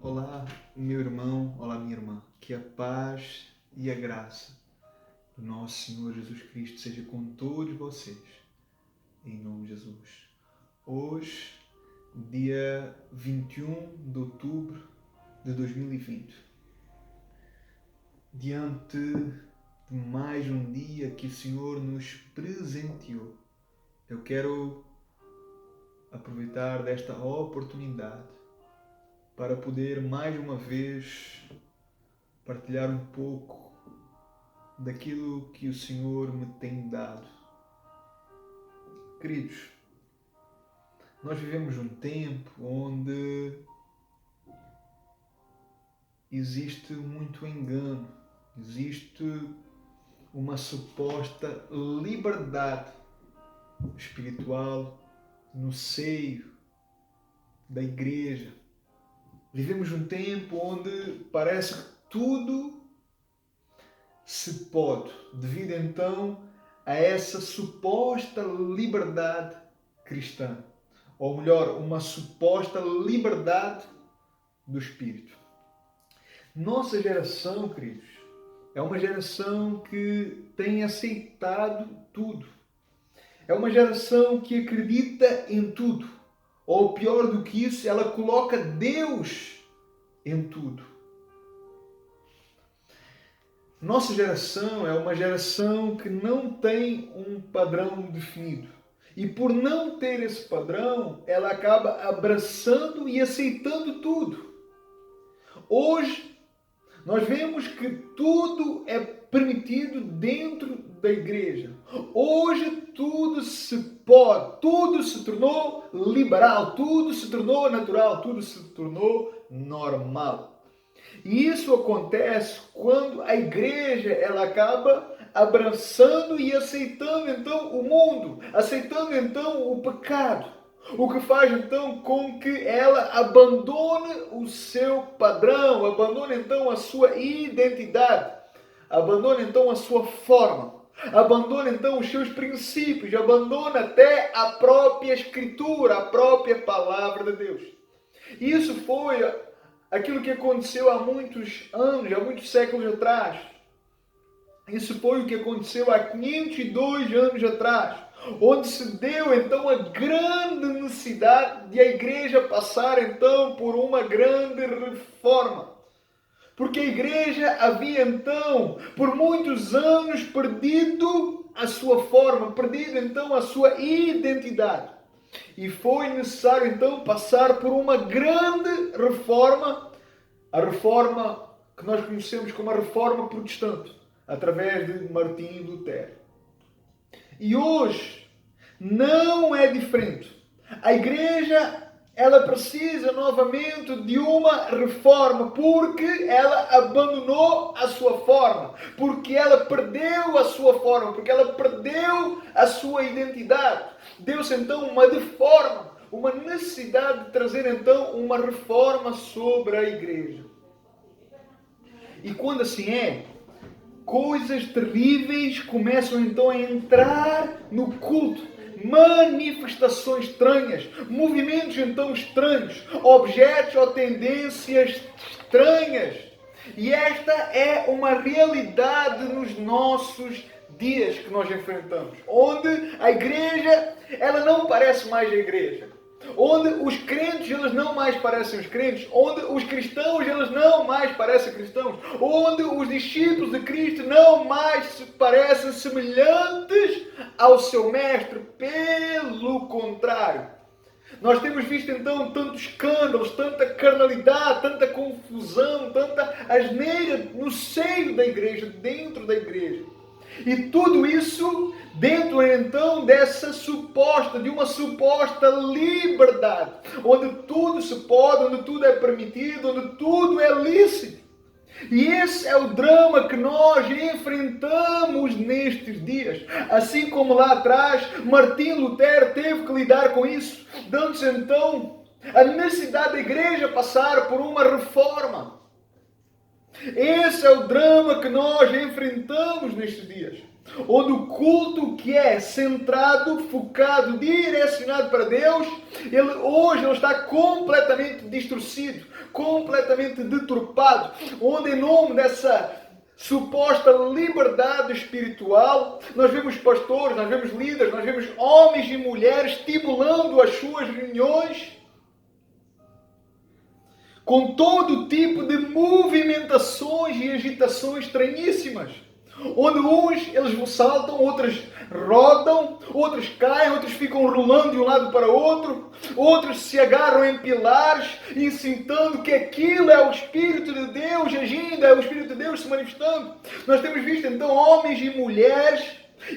Olá, meu irmão, olá, minha irmã. Que a paz e a graça do nosso Senhor Jesus Cristo seja com todos vocês, em nome de Jesus. Hoje, dia 21 de outubro de 2020, diante de mais um dia que o Senhor nos presenteou, eu quero aproveitar desta oportunidade para poder mais uma vez partilhar um pouco daquilo que o Senhor me tem dado. Queridos, nós vivemos um tempo onde existe muito engano, existe uma suposta liberdade espiritual no seio da igreja. Vivemos um tempo onde parece que tudo se pode, devido então a essa suposta liberdade cristã, ou melhor, uma suposta liberdade do espírito. Nossa geração, queridos, é uma geração que tem aceitado tudo. É uma geração que acredita em tudo. Ou pior do que isso, ela coloca Deus em tudo. Nossa geração é uma geração que não tem um padrão definido. E por não ter esse padrão, ela acaba abraçando e aceitando tudo. Hoje, nós vemos que tudo é permitido dentro da igreja. Hoje tudo se pode, tudo se tornou liberal, tudo se tornou natural, tudo se tornou normal. E isso acontece quando a igreja ela acaba abraçando e aceitando então o mundo, aceitando então o pecado. O que faz então com que ela abandone o seu padrão, abandone então a sua identidade, abandone então a sua forma, abandone então os seus princípios, abandone até a própria escritura, a própria palavra de Deus. Isso foi aquilo que aconteceu há muitos anos, há muitos séculos atrás. Isso foi o que aconteceu há 502 anos atrás, onde se deu então a grande necessidade de a igreja passar então por uma grande reforma. Porque a igreja havia então, por muitos anos, perdido a sua forma, perdido então a sua identidade. E foi necessário então passar por uma grande reforma, a reforma que nós conhecemos como a reforma protestante, através de Martim Lutero. E hoje não é diferente. A igreja ela precisa novamente de uma reforma, porque ela abandonou a sua forma, porque ela perdeu a sua forma, porque ela perdeu a sua identidade. Deu-se então uma deforma, uma necessidade de trazer então uma reforma sobre a igreja. E quando assim é, coisas terríveis começam então a entrar no culto. Manifestações estranhas, movimentos então estranhos, objetos ou tendências estranhas. E esta é uma realidade nos nossos dias que nós enfrentamos, onde a igreja, ela não parece mais a igreja. Onde os crentes, eles não mais parecem os crentes. Onde os cristãos, eles não mais parecem cristãos. Onde os discípulos de Cristo não mais se parecem semelhantes ao seu mestre. Pelo contrário. Nós temos visto então tantos escândalos, tanta carnalidade, tanta confusão, tanta asneira no seio da igreja, dentro da igreja. E tudo isso dentro então de uma suposta liberdade, onde tudo se pode, onde tudo é permitido, onde tudo é lícito. E esse é o drama que nós enfrentamos nestes dias. Assim como lá atrás, Martim Lutero teve que lidar com isso, dando-se então a necessidade da igreja passar por uma reforma. Esse é o drama que nós enfrentamos nestes dias. onde o culto que é centrado, focado, direcionado para Deus, hoje ele está completamente distorcido, completamente deturpado, onde em nome dessa suposta liberdade espiritual, nós vemos pastores, nós vemos líderes, nós vemos homens e mulheres estimulando as suas reuniões com todo tipo de movimentações e agitações estranhíssimas, onde uns eles saltam, outros rodam, outros caem, outros ficam rolando de um lado para o outro, outros se agarram em pilares, incitando que aquilo é o Espírito de Deus agindo, é o Espírito de Deus se manifestando. Nós temos visto então homens e mulheres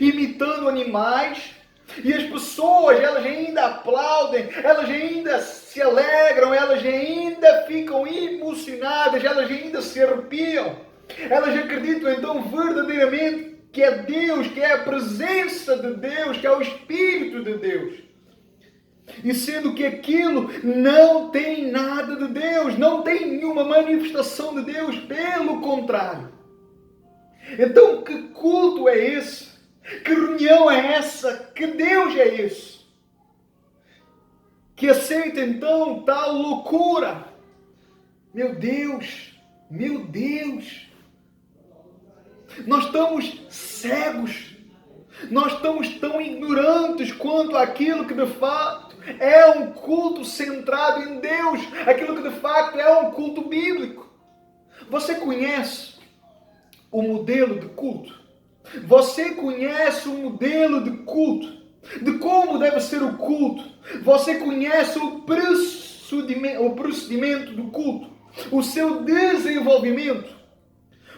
imitando animais, e as pessoas, elas ainda aplaudem, elas ainda se alegram, elas ainda ficam emocionadas, elas ainda se arrepiam. Elas acreditam então verdadeiramente que é Deus, que é a presença de Deus, que é o Espírito de Deus. E sendo que aquilo não tem nada de Deus, não tem nenhuma manifestação de Deus, pelo contrário. Então, que culto é esse? Que reunião é essa? Que Deus é esse? Que aceita então tal loucura? Meu Deus! Meu Deus! Nós estamos cegos. Nós estamos tão ignorantes quanto aquilo que de fato é um culto centrado em Deus. Aquilo que de fato é um culto bíblico. Você conhece o modelo de culto? Você conhece o modelo de culto? De como deve ser o culto? Você conhece o procedimento do culto? O seu desenvolvimento?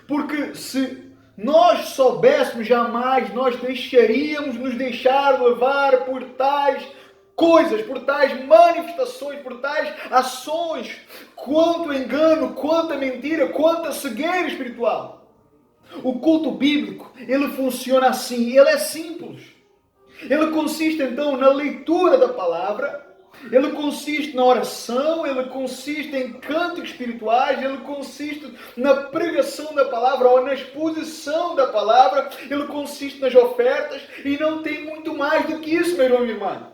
Porque se nós soubéssemos, jamais nós deixaríamos nos deixar levar por tais coisas, por tais manifestações, por tais ações, quanto engano, quanta mentira, quanta cegueira espiritual. O culto bíblico, ele funciona assim, ele é simples. Ele consiste então na leitura da palavra, ele consiste na oração, ele consiste em cânticos espirituais, ele consiste na pregação da palavra ou na exposição da palavra, ele consiste nas ofertas e não tem muito mais do que isso, meu irmão e minha irmã.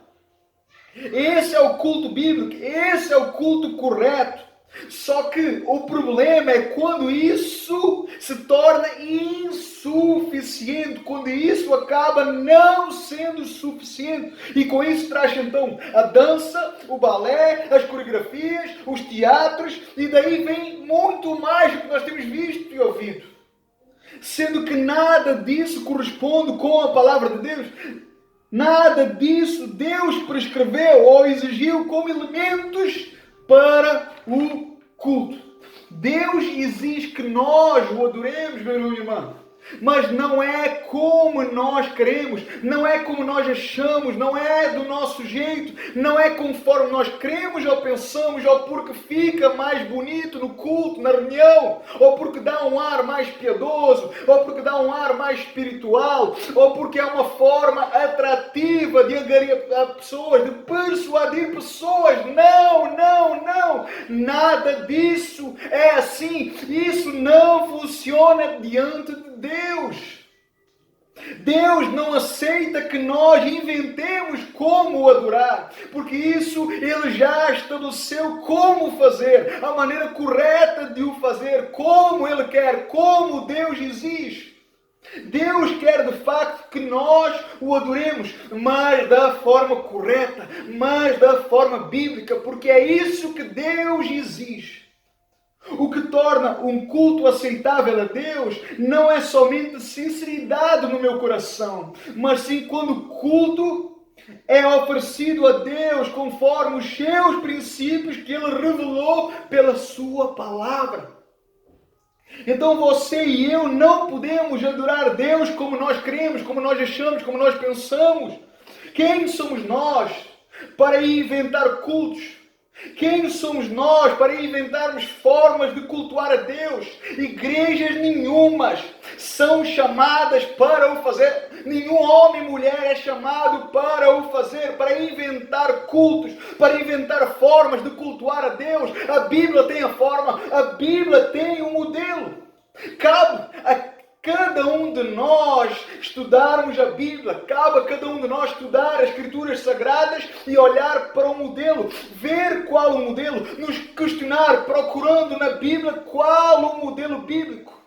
Esse é o culto bíblico, esse é o culto correto. Só que o problema é quando isso se torna insuficiente, quando isso acaba não sendo suficiente. E com isso traz então a dança, o balé, as coreografias, os teatros, e daí vem muito mais do que nós temos visto e ouvido. Sendo que nada disso corresponde com a palavra de Deus. Nada disso Deus prescreveu ou exigiu como elementos para o culto. Deus exige que nós o adoremos, meu irmão e irmã. Mas não é como nós queremos, não é como nós achamos, não é do nosso jeito, não é conforme nós queremos ou pensamos, ou porque fica mais bonito no culto, na reunião, ou porque dá um ar mais piedoso, ou porque dá um ar mais espiritual, ou porque é uma forma atrativa de angariar pessoas, de persuadir pessoas. Não, não, não! Nada disso é assim. Isso não funciona diante de Deus. Deus não aceita que nós inventemos como o adorar, porque isso Ele já estabeleceu como fazer, a maneira correta de o fazer, como Ele quer, como Deus exige. Deus quer de facto que nós o adoremos, mas da forma correta, mas da forma bíblica, porque é isso que Deus exige. O que torna um culto aceitável a Deus não é somente sinceridade no meu coração, mas sim quando o culto é oferecido a Deus conforme os seus princípios que Ele revelou pela sua palavra. Então você e eu não podemos adorar Deus como nós queremos, como nós achamos, como nós pensamos. Quem somos nós para inventar cultos? Quem somos nós para inventarmos formas de cultuar a Deus? Igrejas nenhumas são chamadas para o fazer. Nenhum homem e mulher é chamado para o fazer, para inventar cultos, para inventar formas de cultuar a Deus. A Bíblia tem a forma, a Bíblia tem um modelo. Cabe a cada um de nós estudarmos a Bíblia, cabe a cada um de nós estudar as Escrituras Sagradas e olhar para o modelo, ver qual o modelo, nos questionar, procurando na Bíblia qual o modelo bíblico.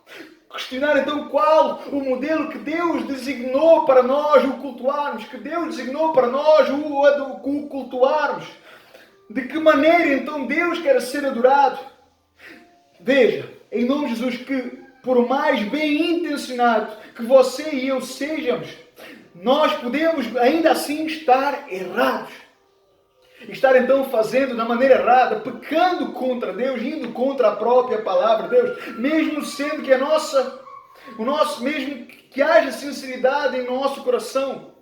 Questionar então qual o modelo que Deus designou para nós o cultuarmos, que Deus designou para nós o cultuarmos. De que maneira então Deus quer ser adorado? Veja, em nome de Jesus, que por mais bem intencionado que você e eu sejamos, nós podemos ainda assim estar errados. Estar então fazendo da maneira errada, pecando contra Deus, indo contra a própria palavra de Deus, mesmo sendo que mesmo que haja sinceridade em nosso coração.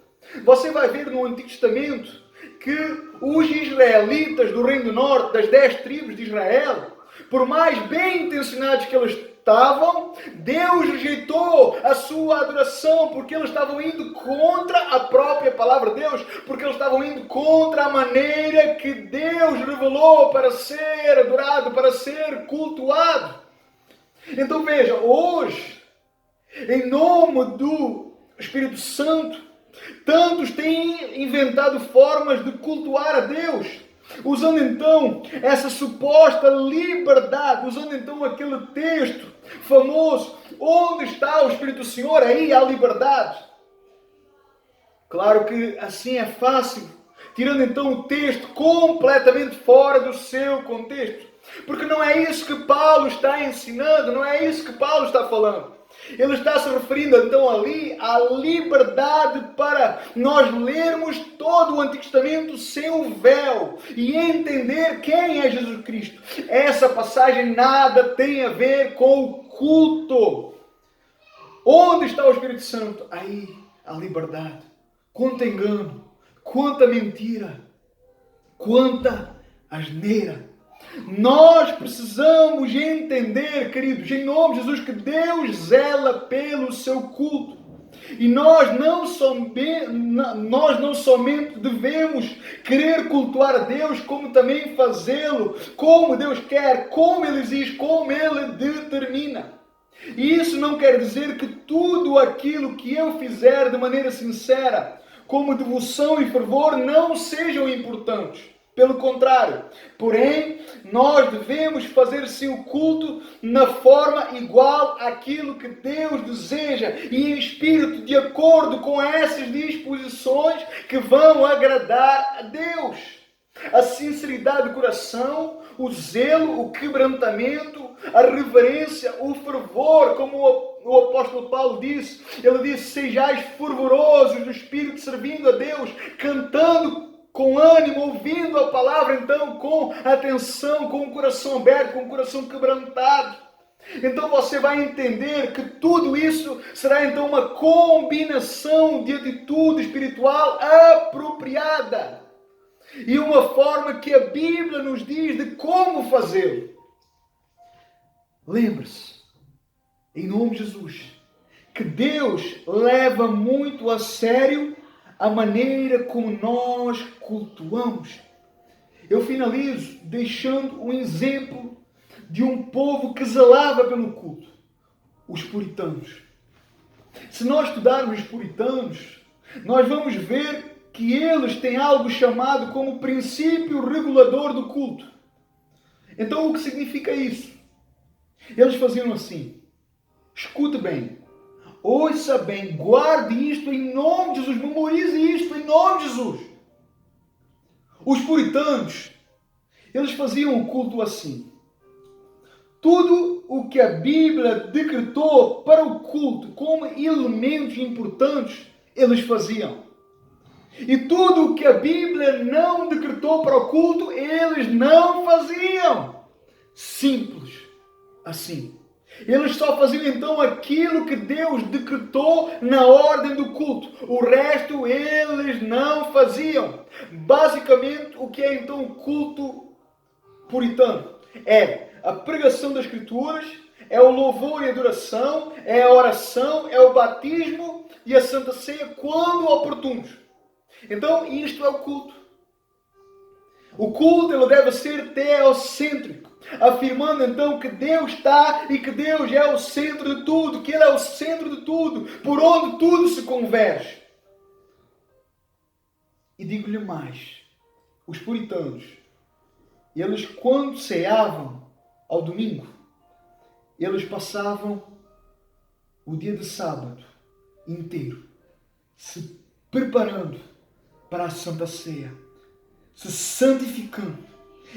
Você vai ver no Antigo Testamento que os israelitas do Reino do Norte, das 10 tribos de Israel, por mais bem intencionados que eles estavam, Deus rejeitou a sua adoração, porque eles estavam indo contra a própria palavra de Deus, porque eles estavam indo contra a maneira que Deus revelou para ser adorado, para ser cultuado. Então veja, hoje, em nome do Espírito Santo, tantos têm inventado formas de cultuar a Deus, usando então essa suposta liberdade, usando então aquele texto famoso, onde está o Espírito do Senhor, aí há liberdade. Claro que assim é fácil, tirando então o texto completamente fora do seu contexto, porque não é isso que Paulo está ensinando, não é isso que Paulo está falando. Ele está se referindo então ali à liberdade para nós lermos todo o Antigo Testamento sem o véu e entender quem é Jesus Cristo. Essa passagem nada tem a ver com o culto. Onde está o Espírito Santo? Aí a liberdade. Quanta engano, quanta mentira, quanta asneira. Nós precisamos entender, queridos, em nome de Jesus, que Deus zela pelo seu culto. E nós não somente devemos querer cultuar a Deus, como também fazê-lo como Deus quer, como Ele exige, como Ele determina. E isso não quer dizer que tudo aquilo que eu fizer de maneira sincera, como devoção e fervor, não sejam importantes. Pelo contrário, porém, nós devemos fazer sim o culto na forma igual àquilo que Deus deseja e em espírito de acordo com essas disposições que vão agradar a Deus. A sinceridade do coração, o zelo, o quebrantamento, a reverência, o fervor, como o apóstolo Paulo disse. Ele disse: sejais fervorosos no espírito, servindo a Deus, cantando com ânimo, ouvindo a palavra, então, com atenção, com o coração aberto, com o coração quebrantado. Então você vai entender que tudo isso será então uma combinação de atitude espiritual apropriada. E uma forma que a Bíblia nos diz de como fazê-lo. Lembre-se, em nome de Jesus, que Deus leva muito a sério a maneira como nós cultuamos. Eu finalizo deixando um exemplo de um povo que zelava pelo culto, os puritanos. Se nós estudarmos os puritanos, nós vamos ver que eles têm algo chamado como princípio regulador do culto. Então o que significa isso? Eles faziam assim: escute bem, ouça bem, guarde isto em nome de Jesus, memorize isto em nome de Jesus. Os puritanos, eles faziam o culto assim. Tudo o que a Bíblia decretou para o culto como elementos importantes, eles faziam. E tudo o que a Bíblia não decretou para o culto, eles não faziam. Simples assim. Eles só faziam então aquilo que Deus decretou na ordem do culto. O resto eles não faziam. Basicamente, o que é então o culto puritano? É a pregação das Escrituras, é o louvor e adoração, é a oração, é o batismo e a Santa Ceia quando oportunos. Então, isto é o culto. O culto ele deve ser teocêntrico. afirmando então que Deus está e que Deus é o centro de tudo, que Ele é o centro de tudo, por onde tudo se converge. E digo-lhe mais, os puritanos, eles quando ceavam ao domingo, eles passavam o dia de sábado inteiro se preparando para a Santa Ceia, se santificando.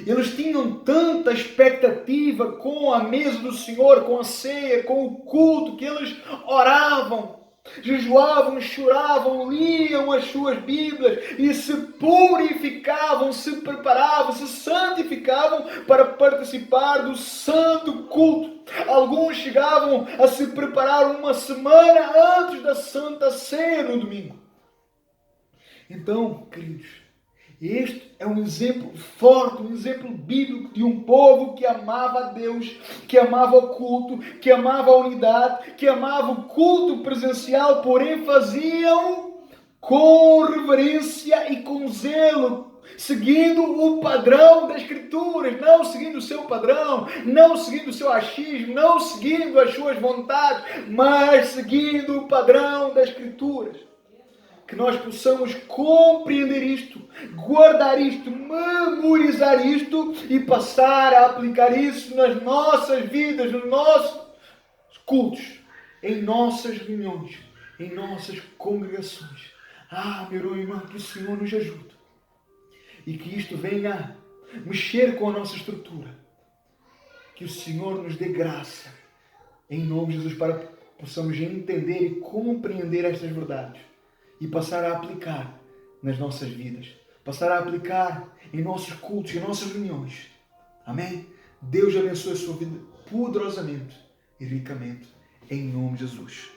Eles tinham tanta expectativa com a mesa do Senhor, com a ceia, com o culto, que eles oravam, jejuavam, choravam, liam as suas Bíblias e se purificavam, se preparavam, se santificavam para participar do santo culto. Alguns chegavam a se preparar uma semana antes da Santa Ceia no domingo. Então, queridos, este é um exemplo forte, um exemplo bíblico de um povo que amava a Deus, que amava o culto, que amava a unidade, que amava o culto presencial, porém faziam com reverência e com zelo, seguindo o padrão das Escrituras, não seguindo o seu padrão, não seguindo o seu achismo, não seguindo as suas vontades, mas seguindo o padrão das Escrituras. Que nós possamos compreender isto, guardar isto, memorizar isto e passar a aplicar isso nas nossas vidas, nos nossos cultos, em nossas reuniões, em nossas congregações. Meu irmão, que o Senhor nos ajude e que isto venha mexer com a nossa estrutura. Que o Senhor nos dê graça, em nome de Jesus, para que possamos entender e compreender estas verdades e passar a aplicar nas nossas vidas, passar a aplicar em nossos cultos, em nossas reuniões. Amém? Deus abençoe a sua vida poderosamente e ricamente, em nome de Jesus.